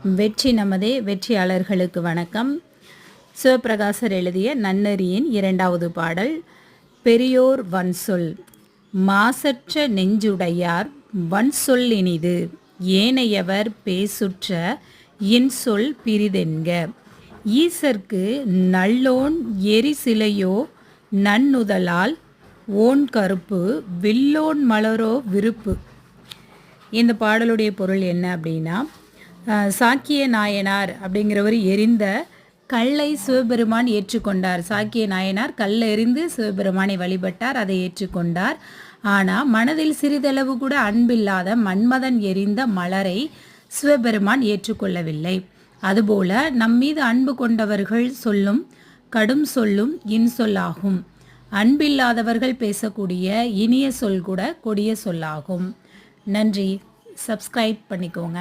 வெற்றி நமதே. வெற்றியாளர்களுக்கு வணக்கம். சிவபிரகாசர் எழுதிய நன்னெறியின் 2வது பாடல். பெரியோர் வன்சொல் மாசற்ற நெஞ்சுடையார் வன்சொல் இனிது ஏனையவர் பேசுற்ற இன்சொல் பிரிதென்க ஈசர்க்கு நல்லோன் எரிசிலையோ நன்னுதலால் ஓன் கருப்பு வில்லோன் மலரோ விருப்பு. இந்த பாடலுடைய பொருள் என்ன அப்படின்னா, சாக்கிய நாயனார் அப்படிங்கிறவர் எரிந்த கல்லை சிவபெருமான் ஏற்றுக்கொண்டார். சாக்கிய நாயனார் கல்லை எறிந்து சிவபெருமானை வழிபட்டார், அதை ஏற்றுக்கொண்டார். ஆனால் மனதில் சிறிதளவு கூட அன்பில்லாத மன்மதன் எரிந்த மலரை சிவபெருமான் ஏற்றுக்கொள்ளவில்லை. அதுபோல நம்மீது அன்பு கொண்டவர்கள் சொல்லும் கடும் சொல்லும் இன்சொல்லாகும். அன்பில்லாதவர்கள் பேசக்கூடிய இனிய சொல் கூட கொடிய சொல்லாகும். நன்றி. சப்ஸ்கிரைப் பண்ணிக்கோங்க.